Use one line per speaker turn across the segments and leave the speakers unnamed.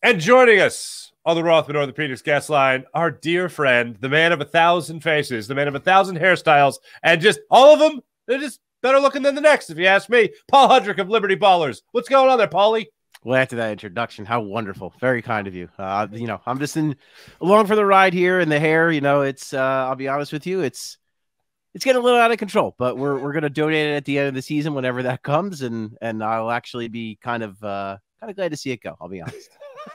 And joining us on the Rothman Orthopedics guest line, our dear friend, the man of 1,000 faces, the man of 1,000 hairstyles, and just all of them, they're just better looking than the next, if you ask me. Paul Hudrick of Liberty Ballers. What's going on there, Paulie?
Well, after that introduction, how wonderful. Very kind of you. I'm just along for the ride here, and the hair, it's I'll be honest with you, it's getting a little out of control, but we're going to donate it at the end of the season whenever that comes, and I'll actually be kind of glad to see it go. I'll be honest.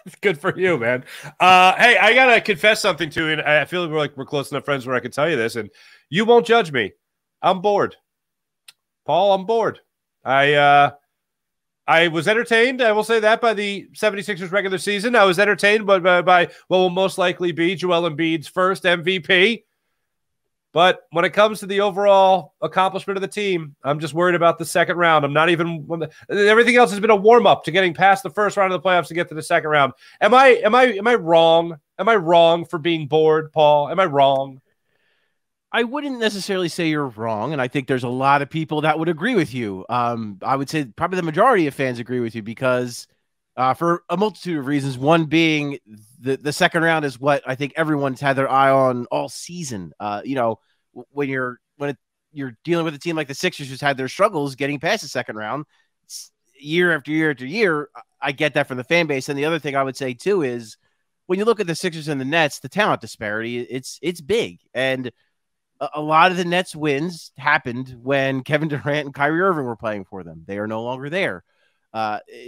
It's good for you, man. Hey, I got to confess something to you, and I feel like we're close enough friends where I can tell you this, and you won't judge me. I'm bored. Paul, I'm bored. I was entertained, I will say that, by the 76ers regular season. I was entertained by what will most likely be Joel Embiid's first MVP. But when it comes to the overall accomplishment of the team, I'm just worried about the second round. I'm not even – everything else has been a warm-up to getting past the first round of the playoffs to get to the second round. Am I wrong? Am I wrong for being bored, Paul? Am I wrong?
I wouldn't necessarily say you're wrong, and I think there's a lot of people that would agree with you. I would say probably the majority of fans agree with you because for a multitude of reasons, one being the second round is what I think everyone's had their eye on all season. When you're dealing with a team like the Sixers who's had their struggles getting past the second round year after year after year, I get that from the fan base. And the other thing I would say too is when you look at the Sixers and the Nets, the talent disparity, it's big. And a lot of the Nets wins happened when Kevin Durant and Kyrie Irving were playing for them. They are no longer there.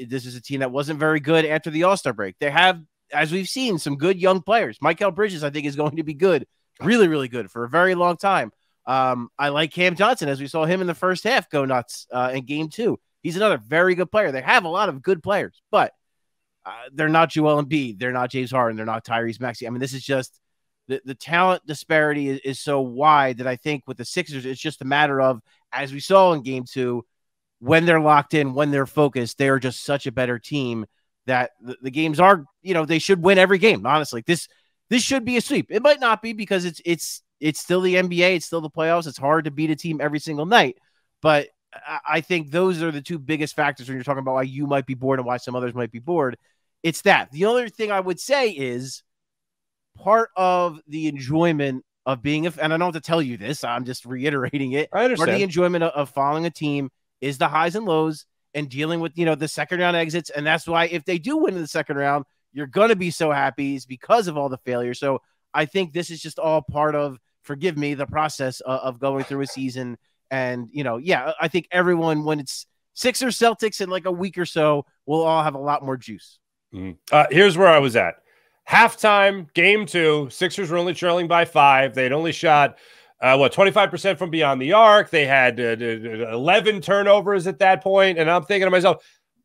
This is a team that wasn't very good after the All-Star break. They have, as we've seen, some good young players. Mikal Bridges, I think, is going to be good, really, really good for a very long time. I like Cam Johnson, as we saw him in the first half go nuts in game 2. He's another very good player. They have a lot of good players, but they're not Joel Embiid. They're not James Harden. They're not Tyrese Maxey. I mean, this is just the talent disparity is so wide that I think with the Sixers, it's just a matter of, as we saw in game 2, when they're locked in, when they're focused, they are just such a better team that the games are, they should win every game. Honestly, this should be a sweep. It might not be because it's still the NBA. It's still the playoffs. It's hard to beat a team every single night. But I think those are the two biggest factors when you're talking about why you might be bored and why some others might be bored. It's that. The other thing I would say is part of the enjoyment of being, and I don't have to tell you this, I'm just reiterating it.
I understand.
Part of the enjoyment of following a team is the highs and lows and dealing with, the second round exits. And that's why if they do win in the second round, you're going to be so happy is because of all the failure. So I think this is just all part of, forgive me, the process of going through a season. And, I think everyone, when it's Sixers Celtics in like a week or so, we'll all have a lot more juice.
Here's where I was at. Halftime, game 2, Sixers were only trailing by 5. They had only shot, 25% from beyond the arc. They had 11 turnovers at that point. And I'm thinking to myself,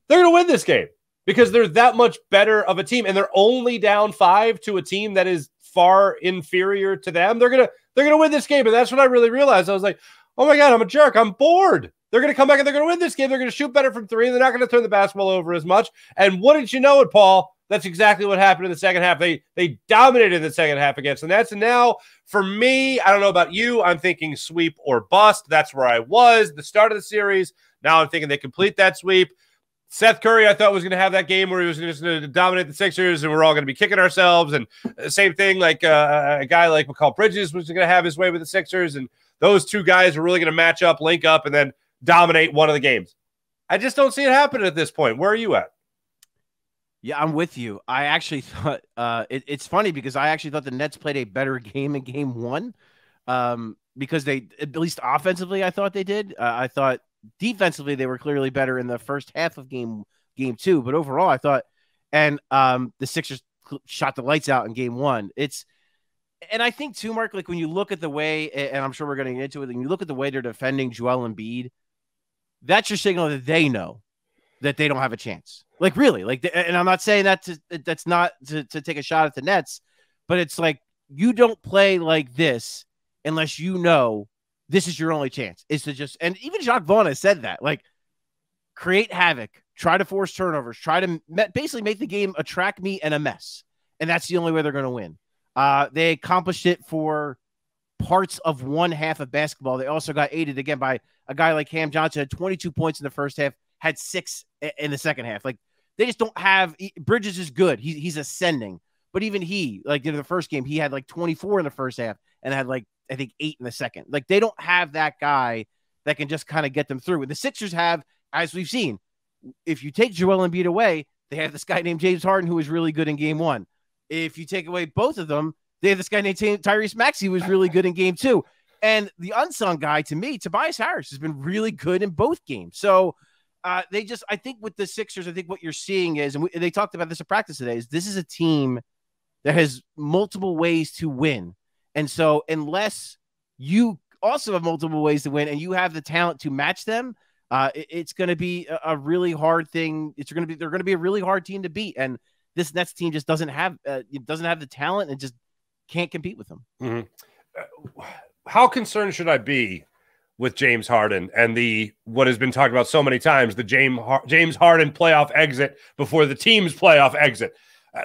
they're going to win this game because they're that much better of a team. And they're only down 5 to a team that is far inferior to them. They're going to win this game. And that's when I really realized. I was like, oh my God, I'm a jerk. I'm bored. They're going to come back and they're going to win this game. They're going to shoot better from 3. They're not going to turn the basketball over as much. And wouldn't you know it, Paul? That's exactly what happened in the second half. They dominated the second half against the Nets. And now, for me, I don't know about you, I'm thinking sweep or bust. That's where I was at the start of the series. Now I'm thinking they complete that sweep. Seth Curry, I thought, was going to have that game where he was just going to dominate the Sixers and we're all going to be kicking ourselves. And same thing, like a guy like Mikal Bridges was going to have his way with the Sixers. And those two guys were really going to match up, link up, and then dominate one of the games. I just don't see it happening at this point. Where are you at?
Yeah, I'm with you. I actually thought it's funny because I actually thought the Nets played a better game in game 1 because they, at least offensively, I thought they did. I thought defensively they were clearly better in the first half of game 2. But overall, I thought, and the Sixers shot the lights out in game 1. And I think too, Mark, like when you look at the way, and I'm sure we're going to get into it, when you look at the way they're defending Joel Embiid, that's your signal that they know that they don't have a chance. Like really, and I'm not saying that's not to take a shot at the Nets, but it's like you don't play like this unless you know this is your only chance. Is to just, and even Jacques Vaughn has said that, like, create havoc, try to force turnovers, try to basically make the game a track meet and a mess, and that's the only way they're going to win. They accomplished it for parts of one half of basketball. They also got aided again by a guy like Cam Johnson, had 22 points in the first half, had 6 in the second half. Like they just don't have Bridges is good. He's ascending. But even he, like in the first game, he had like 24 in the first half and had like, I think 8 in the second. Like they don't have that guy that can just kind of get them through. And the Sixers have, as we've seen, if you take Joel Embiid away, they have this guy named James Harden who was really good in game 1. If you take away both of them, they have this guy named Tyrese Maxey who was really good in game 2. And the unsung guy to me, Tobias Harris, has been really good in both games. So I think with the Sixers, I think what you're seeing is, and they talked about this at practice today, is this is a team that has multiple ways to win. And so unless you also have multiple ways to win and you have the talent to match them, it's going to be a really hard thing. They're going to be a really hard team to beat. And this Nets team just doesn't have the talent and just can't compete with them.
Mm-hmm. How concerned should I be with James Harden and what has been talked about so many times, the James Harden playoff exit before the team's playoff exit?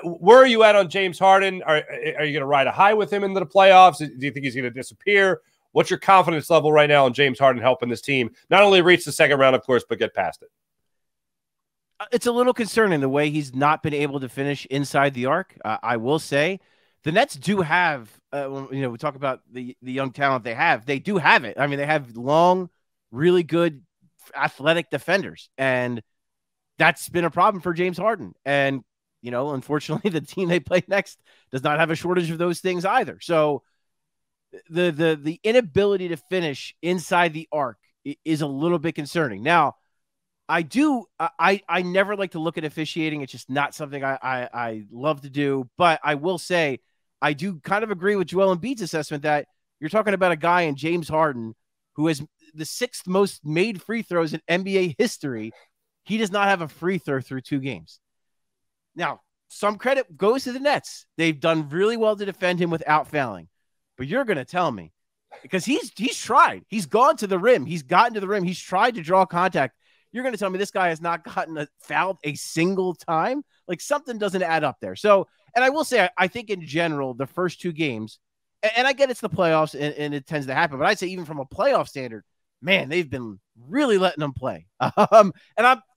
Where are you at on James Harden? Are you going to ride a high with him into the playoffs? Do you think he's going to disappear? What's your confidence level right now on James Harden helping this team not only reach the second round, of course, but get past it?
It's a little concerning the way he's not been able to finish inside the arc. I will say the Nets do have, we talk about the young talent they have. They do have it. I mean, they have long, really good athletic defenders, and that's been a problem for James Harden. And unfortunately, the team they play next does not have a shortage of those things either. So the inability to finish inside the arc is a little bit concerning. Now, I never like to look at officiating. It's just not something I love to do. But I will say I do kind of agree with Joel Embiid's assessment that you're talking about a guy in James Harden who has the 6th most made free throws in NBA history. He does not have a free throw through 2 games. Now, some credit goes to the Nets. They've done really well to defend him without fouling. But you're going to tell me, because he's tried. He's gone to the rim. He's gotten to the rim. He's tried to draw contact. You're going to tell me this guy has not gotten fouled a single time? Like something doesn't add up there. So, and I will say, I think in general, the first 2 games, and I get it's the playoffs and it tends to happen, but I'd say even from a playoff standard, man, they've been really letting them play.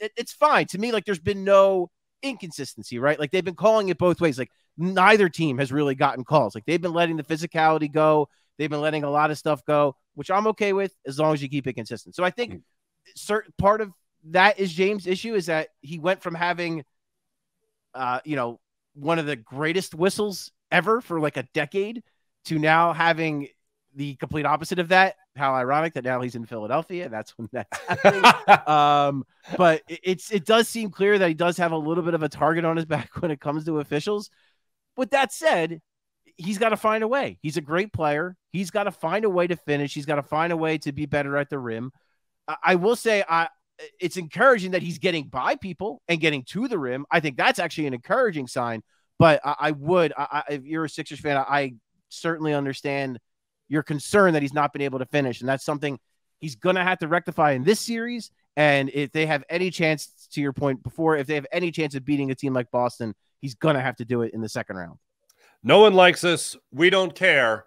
It's fine to me. Like there's been no inconsistency, right? Like they've been calling it both ways. Like neither team has really gotten calls. Like they've been letting the physicality go. They've been letting a lot of stuff go, which I'm okay with as long as you keep it consistent. So I think certain part of that is James' issue is that he went from having, one of the greatest whistles ever for like a decade to now having the complete opposite of that. How ironic that now he's in Philadelphia and that's when that's happening. But it does seem clear that he does have a little bit of a target on his back when it comes to officials. With that said, he's got to find a way. He's a great player. He's got to find a way to finish. He's got to find a way to be better at the rim. I will say it's encouraging that he's getting by people and getting to the rim. I think that's actually an encouraging sign. But if you're a Sixers fan, I certainly understand your concern that he's not been able to finish. And that's something he's going to have to rectify in this series. And if they have any chance, to your point before, if they have any chance of beating a team like Boston, he's going to have to do it in the second round.
No one likes us. We don't care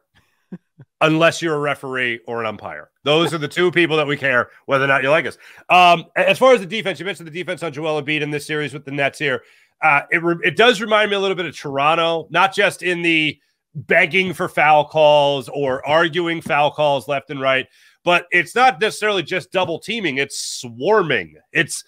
unless you're a referee or an umpire. Those are the 2 people that we care whether or not you like us. As far as the defense, you mentioned the defense on Joel Embiid in this series with the Nets here. It does remind me a little bit of Toronto, not just in the begging for foul calls or arguing foul calls left and right, but it's not necessarily just double teaming. It's swarming. It's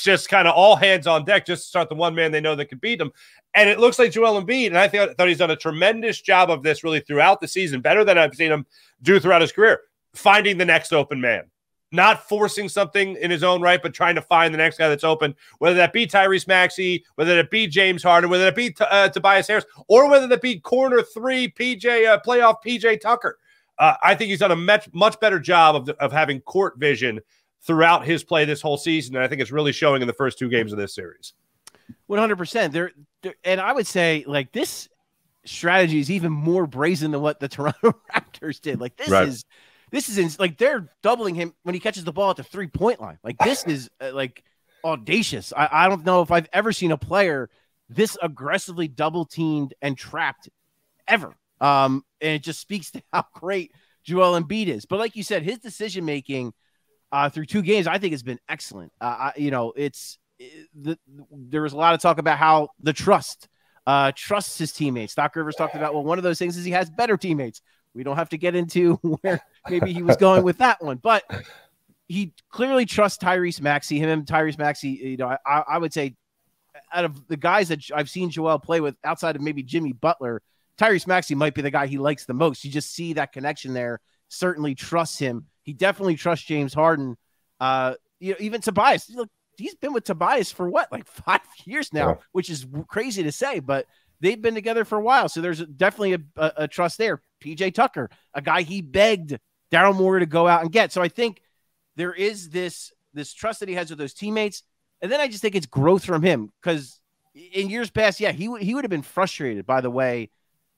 just kind of all hands on deck just to start the one man they know that could beat them. And it looks like Joel Embiid, and I thought he's done a tremendous job of this really throughout the season, better than I've seen him do throughout his career, finding the next open man. Not forcing something in his own right, but trying to find the next guy that's open, whether that be Tyrese Maxey, whether that be James Harden, whether that be Tobias Harris, or whether that be corner 3 playoff PJ Tucker. I think he's done a much better job of having court vision throughout his play this whole season, and I think it's really showing in the first 2 games of this series.
100%. And I would say, like, this strategy is even more brazen than what the Toronto Raptors did. Like, this is like they're doubling him when he catches the ball at the 3-point line. Like this is like audacious. I don't know if I've ever seen a player this aggressively double teamed and trapped ever. And it just speaks to how great Joel Embiid is. But like you said, his decision making through 2 games, I think has been excellent. there was a lot of talk about how the trusts his teammates. Doc Rivers talked about, well, one of those things is he has better teammates. We don't have to get into where maybe he was going with that one, but he clearly trusts Tyrese Maxey. Him and Tyrese Maxey, you know, I would say out of the guys that I've seen Joel play with outside of maybe Jimmy Butler, Tyrese Maxey might be the guy he likes the most. You just see that connection there. Certainly trusts him. He definitely trusts James Harden. You know, even Tobias. Look, he's been with Tobias for what, like 5 years now, which is crazy to say, but they've been together for a while. So there's definitely a trust there. PJ Tucker, a guy he begged Daryl Morey to go out and get. So I think there is this trust that he has with those teammates. And then I just think it's growth from him, because in years past, yeah, he would have been frustrated by the way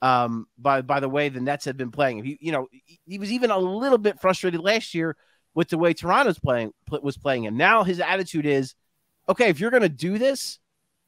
by the way the Nets had been playing. He was even a little bit frustrated last year with the way Toronto's was playing him. Now his attitude is, okay, if you're going to do this,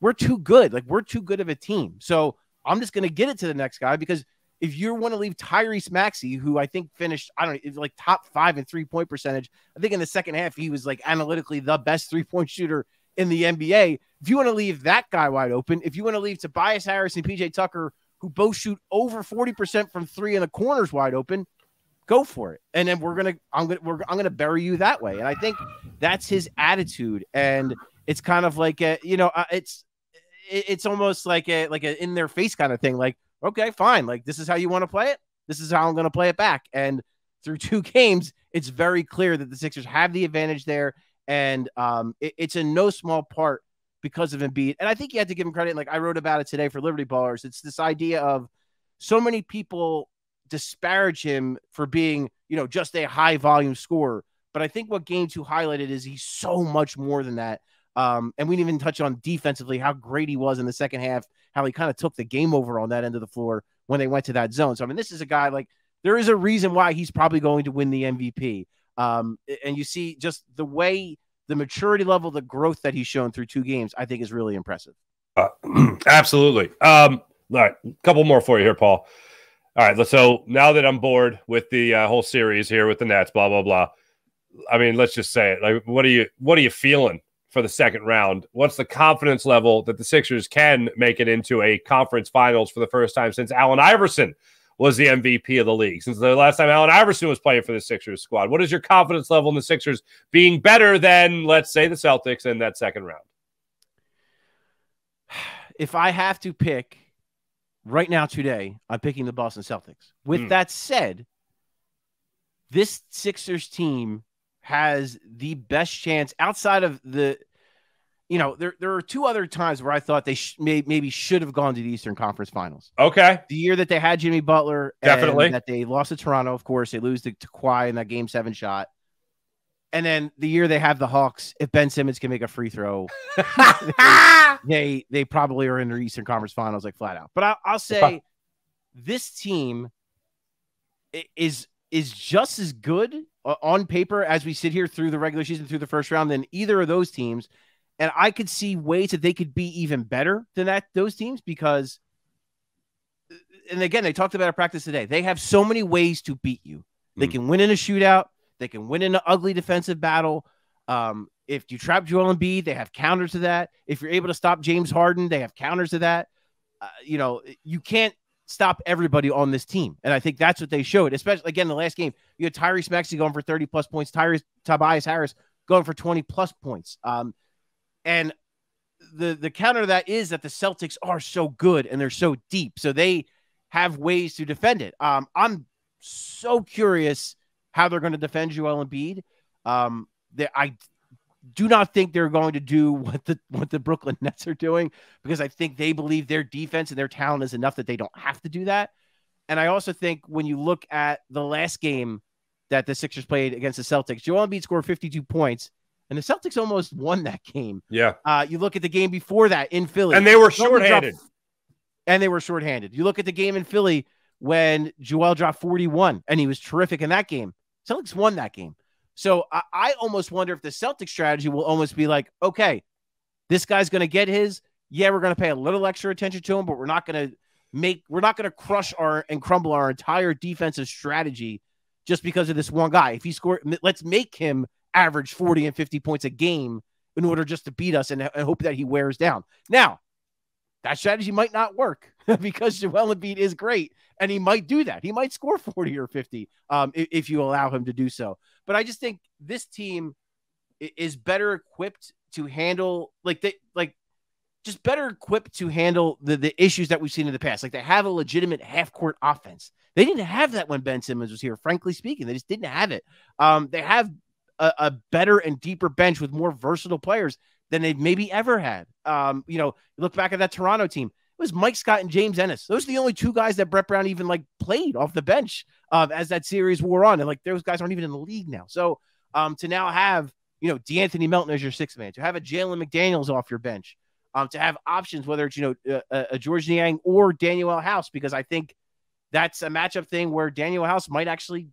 we're too good. Like, we're too good of a team. So I'm just going to get it to the next guy, because if you want to leave Tyrese Maxey, who I think finished, I don't know, like top 5 in 3-point percentage. I think in the second half, he was like analytically the best 3-point shooter in the NBA. If you want to leave that guy wide open, if you want to leave Tobias Harris and PJ Tucker, who both shoot over 40% from 3 in the corners wide open, go for it. And then I'm gonna bury you that way. And I think that's his attitude. And it's kind of like it's almost like a in their face kind of thing. Like, okay, fine. Like, this is how you want to play it. This is how I'm going to play it back. And through 2 games, it's very clear that the Sixers have the advantage there. And it's in no small part because of Embiid. And I think you have to give him credit. Like, I wrote about it today for Liberty Ballers. It's this idea of so many people disparage him for being, just a high volume scorer. But I think what Game 2 highlighted is he's so much more than that. And we didn't even touch on defensively, how great he was in the second half, how he kind of took the game over on that end of the floor when they went to that zone. So, I mean, this is a guy, like, there is a reason why he's probably going to win the MVP. And you see just the way, the maturity level, the growth that he's shown through 2 games, I think is really impressive.
Absolutely. All right, a couple more for you here, Paul. All right, so now that I'm bored with the whole series here with the Nets, blah, blah, blah. I mean, let's just say it. Like, what are you feeling for the second round? What's the confidence level that the Sixers can make it into a conference finals for the first time since Allen Iverson was the MVP of the league, since the last time Allen Iverson was playing for the Sixers squad? What is your confidence level in the Sixers being better than, let's say, the Celtics in that second round?
If I have to pick right now today, I'm picking the Boston Celtics. With that said, this Sixers team has the best chance outside of the, there are 2 other times where I thought they maybe should have gone to the Eastern Conference Finals. Okay. The year that they had Jimmy Butler. Definitely. And that they lost to Toronto, of course. They lose to Kawhi in that Game 7 shot. And then the year they have the Hawks, if Ben Simmons can make a free throw, they probably are in the Eastern Conference Finals, like, flat out. But I'll say this team is just as good on paper as we sit here through the regular season, through the first round, than either of those teams. And I could see ways that they could be even better than those teams, because, and again, they talked about it at practice today, they have so many ways to beat you. They can win in a shootout. They can win in an ugly defensive battle. If you trap Joel Embiid, they have counters to that. If you're able to stop James Harden, they have counters to that. You can't stop everybody on this team. And I think that's what they showed, especially, again, the last game. You had Tyrese Maxey going for 30-plus points, Tobias Harris going for 20-plus points. And the counter to that is that the Celtics are so good and they're so deep. So they have ways to defend it. I'm so curious how they're going to defend Joel Embiid. I do not think they're going to do what the Brooklyn Nets are doing, because I think they believe their defense and their talent is enough that they don't have to do that. And I also think when you look at the last game that the Sixers played against the Celtics, Joel Embiid scored 52 points, and the Celtics almost won that game. Yeah. You look at the game before that in Philly, and they were shorthanded. You look at the game in Philly when Joel dropped 41, and he was terrific in that game. Celtics won that game. So I almost wonder if the Celtics strategy will almost be like, okay, this guy's going to get his. Yeah, we're going to pay a little extra attention to him, but we're not going to crush and crumble our entire defensive strategy just because of this one guy. If he scored, let's make him average 40 and 50 points a game in order just to beat us and hope that he wears down. Now, that strategy might not work because Joel Embiid is great, and he might do that. He might score 40 or 50 if you allow him to do so. But I just think this team is better equipped to handle better equipped to handle the issues that we've seen in the past. Like, they have a legitimate half-court offense. They didn't have that when Ben Simmons was here, frankly speaking. They just didn't have it. They have a better and deeper bench with more versatile players than they've maybe ever had. Look back at that Toronto team. It was Mike Scott and James Ennis. Those are the only two guys that Brett Brown even played off the bench as that series wore on. And those guys aren't even in the league now. So to now have, DeAnthony Melton as your sixth man, to have a Jalen McDaniels off your bench, to have options, whether it's, a George Niang or Daniel House, because I think that's a matchup thing where Daniel House might actually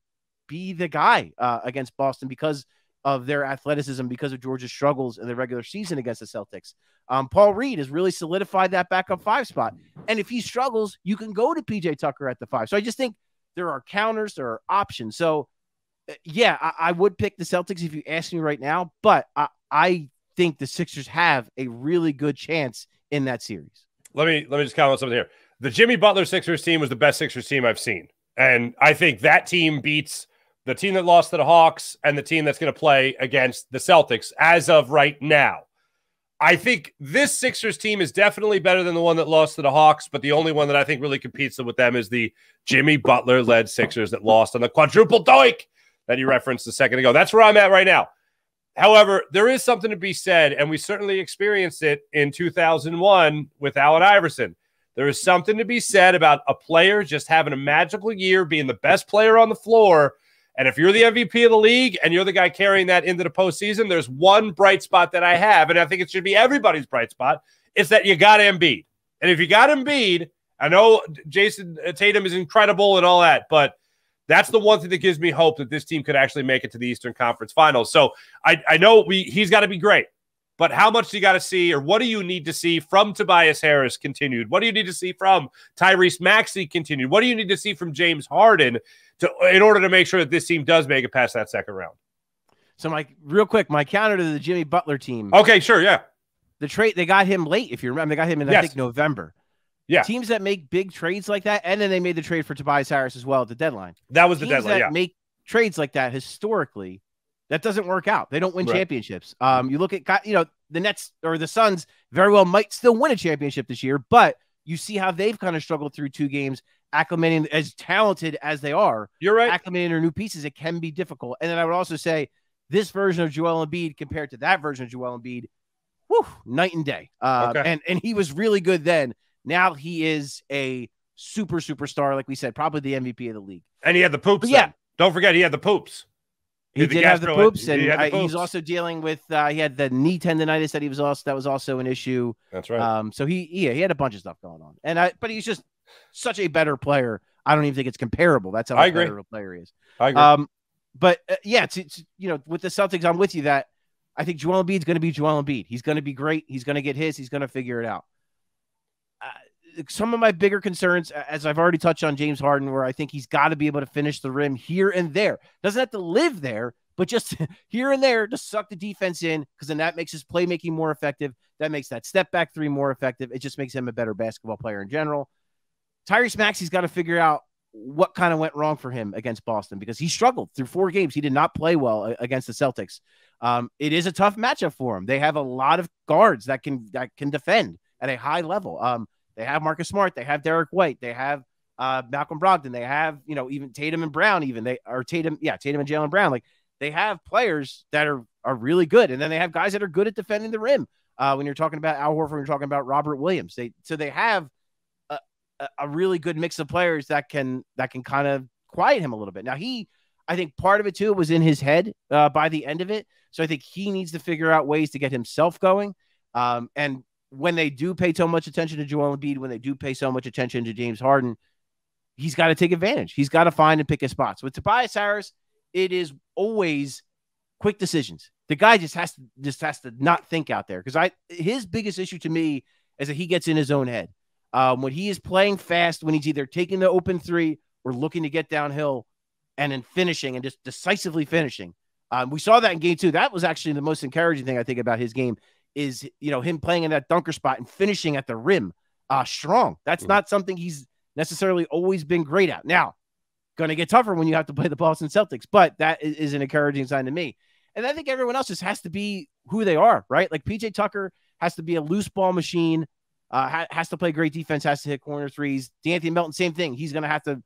be the guy against Boston because of their athleticism, because of Georgia's struggles in the regular season against the Celtics. Paul Reed has really solidified that backup 5 spot. And if he struggles, you can go to PJ Tucker at the 5. So I just think there are counters, there are options. So yeah, I would pick the Celtics if you ask me right now, but I think the Sixers have a really good chance in that series.
Let me just comment on something here. The Jimmy Butler Sixers team was the best Sixers team I've seen. And I think that team beats the team that lost to the Hawks and the team that's going to play against the Celtics as of right now. I think this Sixers team is definitely better than the one that lost to the Hawks, but the only one that I think really competes with them is the Jimmy Butler-led Sixers that lost on the quadruple doink that you referenced a second ago. That's where I'm at right now. However, there is something to be said, and we certainly experienced it in 2001 with Allen Iverson. There is something to be said about a player just having a magical year, being the best player on the floor. And if you're the MVP of the league and you're the guy carrying that into the postseason, there's one bright spot that I have, and I think it should be everybody's bright spot. It's that you got Embiid. And if you got Embiid, I know Jason Tatum is incredible and all that, but that's the one thing that gives me hope that this team could actually make it to the Eastern Conference Finals. So I know he's got to be great, but how much do you got to see, or what do you need to see from Tobias Harris continued? What do you need to see from Tyrese Maxey continued? What do you need to see from James Harden in order to make sure that this team does make it past that second round?
So real quick, my counter to the Jimmy Butler team.
Okay, sure, yeah.
The trade, they got him late, if you remember. They got him in, I think, November.
Yeah.
Teams that make big trades like that, and then they made the trade for Tobias Harris as well at the deadline.
That was the deadline,
that make trades like that historically, that doesn't work out. They don't win championships. You look at, the Nets or the Suns very well might still win a championship this year, but you see how they've kind of struggled through 2 games, acclimating, as talented as they are.
You're right.
Acclimating their new pieces, it can be difficult. And then I would also say this version of Joel Embiid compared to that version of Joel Embiid, night and day. And he was really good then. Now he is a superstar, like we said, probably the MVP of the league.
And he had the poops. Yeah. Don't forget, he had the poops.
He did have the poops, and he's also dealing with he had the knee tendonitis that was also an issue.
That's right.
So he had a bunch of stuff going on, but he's just such a better player. I don't even think it's comparable. That's how much better a player he is.
I agree.
With the Celtics, I'm with you that I think Joel Embiid's going to be Joel Embiid. He's going to be great. He's going to get his. He's going to figure it out. Some of my bigger concerns, as I've already touched on James Harden, where I think he's got to be able to finish the rim here and there. Doesn't have to live there, but just here and there to suck the defense in, because then that makes his playmaking more effective. That makes that step back 3 more effective. It just makes him a better basketball player in general. Tyrese Maxey's got to figure out what kind of went wrong for him against Boston, because he struggled through 4 games. He did not play well against the Celtics. It is a tough matchup for him. They have a lot of guards that can defend at a high level. They have Marcus Smart. They have Derek White. They have Malcolm Brogdon. They have, even Tatum and Brown, Tatum and Jaylen Brown. Like, they have players that are really good. And then they have guys that are good at defending the rim. When you're talking about Al Horford, you're talking about Robert Williams. So they have a really good mix of players that can kind of quiet him a little bit. Now, I think part of it too was in his head by the end of it. So I think he needs to figure out ways to get himself going. And when they do pay so much attention to Joel Embiid, when they do pay so much attention to James Harden, he's got to take advantage. He's got to find and pick his spots. With Tobias Harris, it is always quick decisions. The guy just has to not think out there, because his biggest issue to me is that he gets in his own head. When he is playing fast, when he's either taking the open 3 or looking to get downhill and then finishing and just decisively finishing, We saw that in game 2. That was actually the most encouraging thing I think about his game is, him playing in that dunker spot and finishing at the rim strong. That's not something he's necessarily always been great at. Now, going to get tougher when you have to play the Boston Celtics, but that is an encouraging sign to me. And I think everyone else just has to be who they are, right? Like PJ Tucker has to be a loose ball machine, has to play great defense, has to hit corner threes. D'Anthony Melton, same thing. He's going to have to,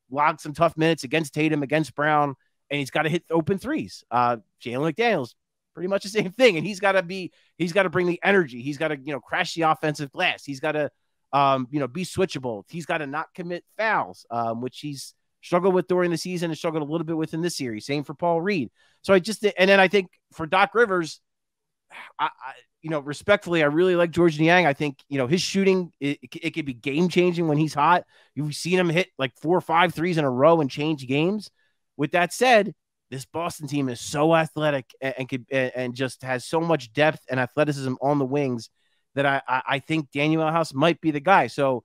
log some tough minutes against Tatum, against Brown, and he's got to hit open threes. Jalen McDaniels, pretty much the same thing. And he's got to bring the energy. He's got to, crash the offensive glass. He's got to, be switchable. He's got to not commit fouls, which he's struggled with during the season and struggled a little bit with in this series. Same for Paul Reed. So and then I think for Doc Rivers, I respectfully, I really like George Niang. I think, his shooting, it could be game changing when he's hot. You've seen him hit like 4 or 5 threes in a row and change games. With that said, this Boston team is so athletic and just has so much depth and athleticism on the wings that I think Daniel House might be the guy. So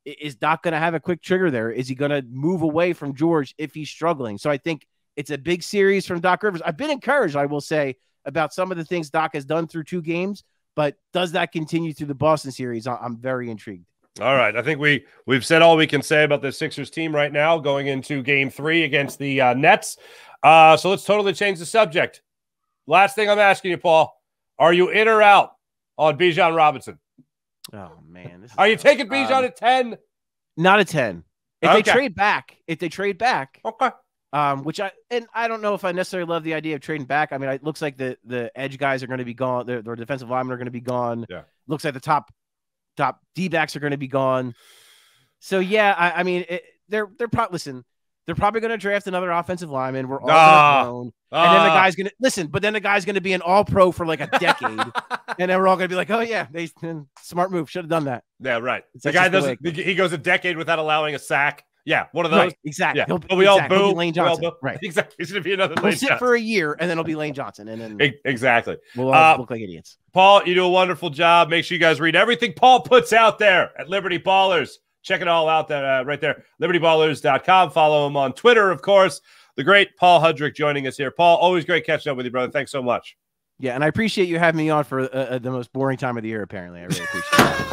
is Doc going to have a quick trigger there? Is he going to move away from George if he's struggling? So I think it's a big series from Doc Rivers. I've been encouraged, I will say, about some of the things Doc has done through 2 games, but does that continue through the Boston series? I'm very intrigued.
All right. I think we've said all we can say about the Sixers team right now going into game 3 against the Nets. So let's totally change the subject. Last thing I'm asking you, Paul, are you in or out on Bijan Robinson?
Oh, man.
Are you taking Bijan at 10?
Not a 10. If they trade back,
okay.
Which I don't know if I necessarily love the idea of trading back. I mean, it looks like the edge guys are going to be gone. Their defensive linemen are going to be gone.
Yeah.
Looks like the top D-backs are going to be gone. So yeah, I mean, they're probably going to draft another offensive lineman. We're all going to and then the guy's going to listen, but then the guy's going to be an all-pro for like a decade, and then we're all going to be like, oh yeah, they smart move, should have done that.
Yeah, right. The guy doesn't. He goes a decade without allowing a sack. Yeah, one of those.
Right, exactly.
Yeah. We all boo.
Lane Johnson.
Right. Exactly. He's going to be another Lane
Johnson. We'll sit for a year, and then it'll be Lane Johnson. And then
exactly.
We'll all look like idiots.
Paul, you do a wonderful job. Make sure you guys read everything Paul puts out there at Liberty Ballers. Check it all out there, right there, libertyballers.com. Follow him on Twitter, of course. The great Paul Hudrick joining us here. Paul, always great catching up with you, brother. Thanks so much.
Yeah, and I appreciate you having me on for the most boring time of the year, apparently. I really appreciate it.